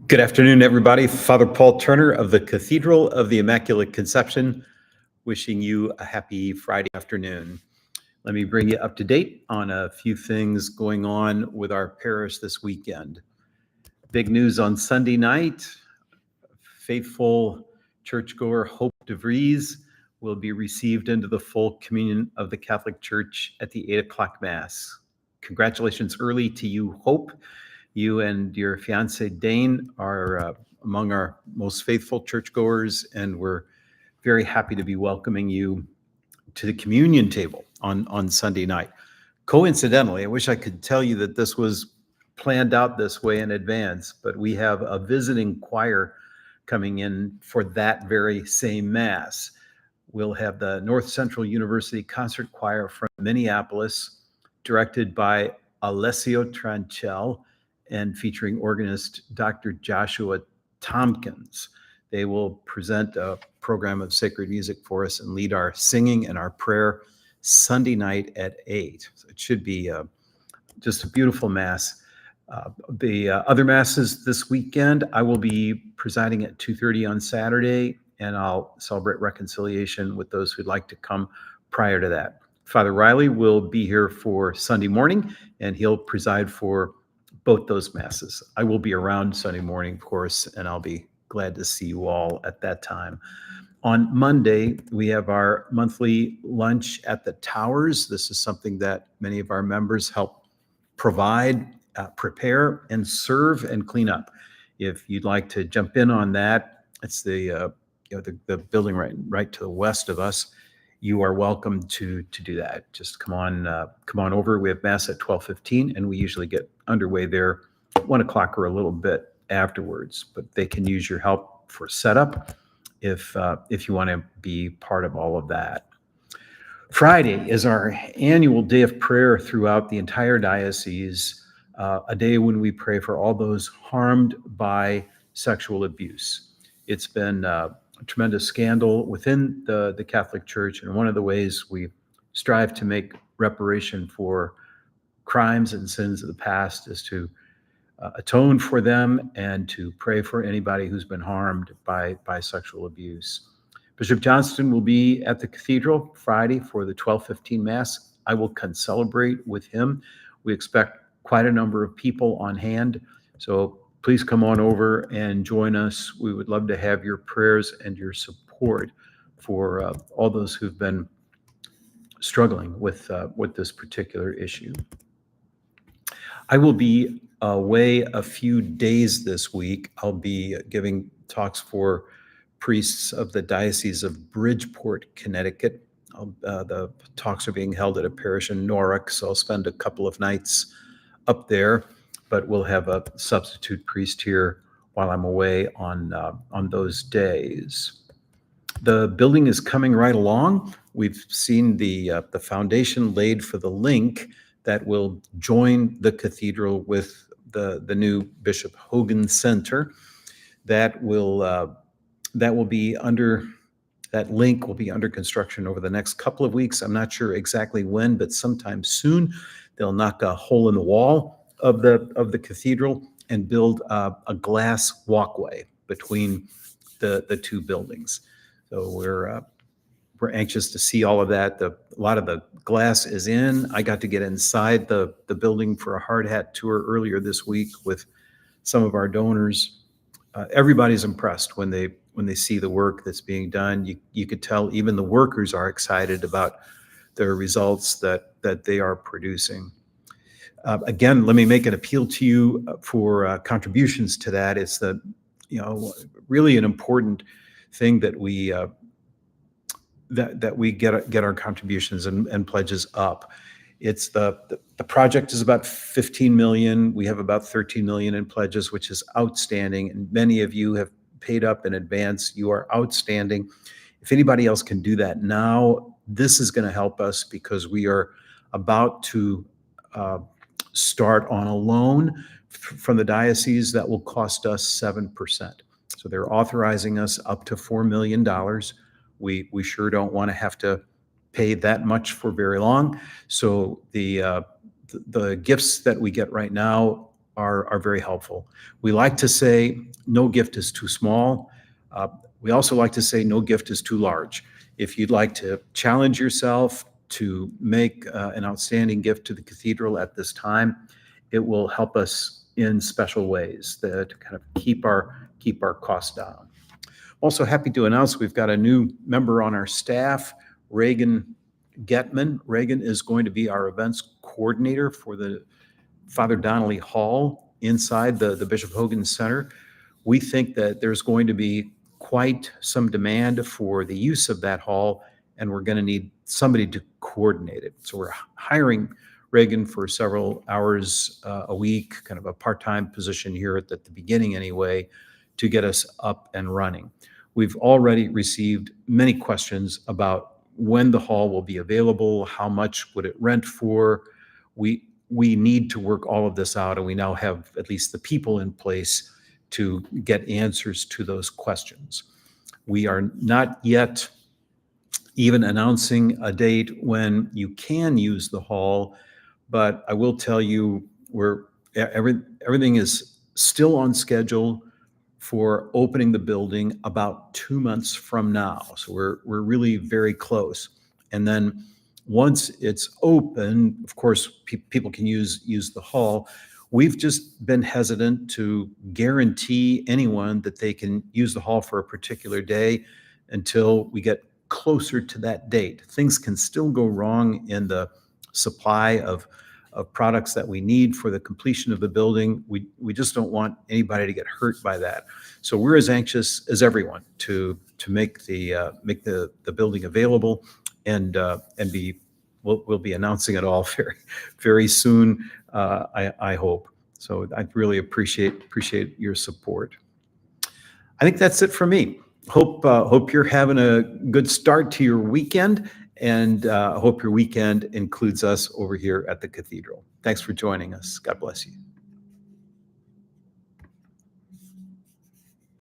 Good afternoon, everybody. Father Paul Turner of the Cathedral of the Immaculate Conception, wishing you a happy Friday afternoon. Let me bring you up to date on a few things going on with our parish this weekend. Big news on Sunday night. Faithful churchgoer Hope DeVries will be received into the full communion of the Catholic Church at the 8 o'clock Mass. Congratulations early to you, Hope. You and your fiance Dane are among our most faithful churchgoers, and we're very happy to be welcoming you to the communion table on Sunday night. Coincidentally, I wish I could tell you that this was planned out this way in advance, but we have a visiting choir coming in for that very same Mass. We'll have the North Central University Concert Choir from Minneapolis, directed by Alessio Tranchel, and featuring organist Dr. Joshua Tompkins. They will present a program of sacred music for us and lead our singing and our prayer Sunday night at 8. So it should be just a beautiful Mass. The other Masses this weekend, I will be presiding at 2:30 on Saturday, and I'll celebrate reconciliation with those who'd like to come prior to that. Father Riley will be here for Sunday morning, and he'll preside for both those Masses. I will be around Sunday morning, of course, and I'll be glad to see you all at that time. On Monday, we have our monthly lunch at the Towers. This is something that many of our members help provide, prepare, and serve and clean up. If you'd like to jump in on that, it's the building right to the west of us. You are welcome to do that. Just come on over. We have Mass at 12:15, and we usually get underway there 1 o'clock or a little bit afterwards. But they can use your help for setup if you want to be part of all of that. Friday is our annual day of prayer throughout the entire diocese, a day when we pray for all those harmed by sexual abuse. It's been a tremendous scandal within the Catholic Church, and one of the ways we strive to make reparation for crimes and sins of the past is to atone for them and to pray for anybody who's been harmed by sexual abuse. Bishop Johnston will be at the Cathedral Friday for the 12:15 Mass. I will concelebrate with him. We expect quite a number of people on hand, so please come on over and join us. We would love to have your prayers and your support for all those who've been struggling with this particular issue. I will be away a few days this week. I'll be giving talks for priests of the Diocese of Bridgeport, Connecticut. The talks are being held at a parish in Norwalk, so I'll spend a couple of nights up there, but we'll have a substitute priest here while I'm away on those days. The building is coming right along. We've seen the foundation laid for the link that will join the cathedral with the new Bishop Hogan Center. That link will be under construction over the next couple of weeks. I'm not sure exactly when, but sometime soon. They'll knock a hole in the wall of the cathedral and build a glass walkway between the two buildings. So we're anxious to see all of that. A lot of the glass is in. I got to get inside the building for a hard hat tour earlier this week with some of our donors. Everybody's impressed when they see the work that's being done. You could tell even the workers are excited about the results that they are producing. Again, let me make an appeal to you for contributions to that. It's really an important thing that we get our contributions and pledges up. It's the project is about 15 million. We have about 13 million in pledges, which is outstanding. And many of you have paid up in advance. You are outstanding. If anybody else can do that now, this is going to help us because we are about to start on a loan from the diocese that will cost us 7%. So they're authorizing us up to $4 million. We sure don't want to have to pay that much for very long. So the gifts that we get right now are very helpful. We like to say no gift is too small. Uh, we also like to say no gift is too large. If you'd like to challenge yourself to make an outstanding gift to the cathedral at this time, it will help us in special ways to kind of keep our costs down. Also happy to announce we've got a new member on our staff, Reagan Getman. Reagan is going to be our events coordinator for the Father Donnelly Hall inside the Bishop Hogan Center. We think that there's going to be quite some demand for the use of that hall, and we're going to need somebody to coordinate it. So we're hiring Reagan for several hours a week, kind of a part-time position here at the beginning anyway, to get us up and running. We've already received many questions about when the hall will be available, how much would it rent for. We need to work all of this out, and we now have at least the people in place to get answers to those questions. We are not yet even announcing a date when you can use the hall, but I will tell you everything is still on schedule for opening the building about 2 months from now. So we're really very close. And then once it's open, of course, people can use the hall. We've just been hesitant to guarantee anyone that they can use the hall for a particular day until we get closer to that date. Things can still go wrong in the supply of products that we need for the completion of the building. We just don't want anybody to get hurt by that. So we're as anxious as everyone to make the building available, and we'll be announcing it all very very soon. I hope. So I really appreciate your support. I think that's it for me. Hope you're having a good start to your weekend, and hope your weekend includes us over here at the Cathedral. Thanks for joining us. God bless you.